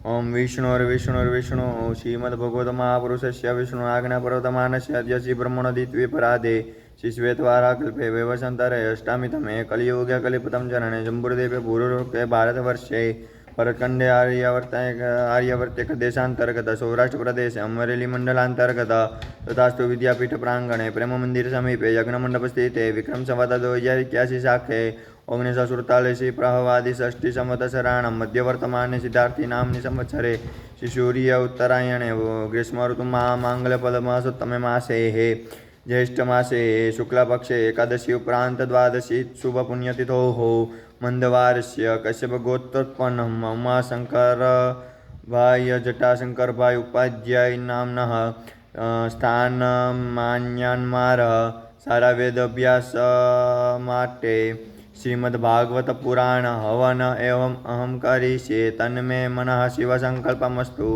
ओम विष्णुर्विष्णुर्विष्णु श्रीमद्भगवतमहापुरुषस्य विष्णु आज्ञापर्वतमानस्य अद्य ब्रह्मणोदित्विपराधे श्रीश्वेतवाराकल्पे वैवस्वन्तरे अष्टामीतमे कलियुगे कलिपतं चरणे जम्बूर्देवे पूर्वोक्ते भारतवर्षे भरतखण्डे आर्यावर्त्यकदेशान्तर्गत सौराष्ट्रप्रदेशे अमरेलीमण्डलान्तर्गत तथास्तु विद्यापीठप्राङ्गणे प्रेममन्दिरसमीपे यज्ञमण्डपस्थिते विक्रमसंवत 2081 शाखे 1948 प्रहवादि षष्ठी संवत्सराणां मध्यवर्तमाने सिद्धार्थी नाम्नि संवत्सरे शिशूर्य उत्तरायणे ग्रीष्मऋतु माङ्गल्यपदमासोत्तमे मासे ज्येष्ठमासे शुक्लपक्षे एकादशी उपरान्त द्वादशी शुभपुण्यतिथोः मन्दवारस्य कश्यपगोत्रोत्पन्नः उमाशङ्करभाई जटाशङ्करभाई उपाध्याय नाम्नः સ્થાનમાન્યાન્મારઃ સારા વેદ અભ્યાસ માટે શ્રીમદ્ભાગવત પુરાણ હવન એવં અહમ કરીષ્યે તન્મે મનઃ શિવ સંકલ્પમસ્તુ।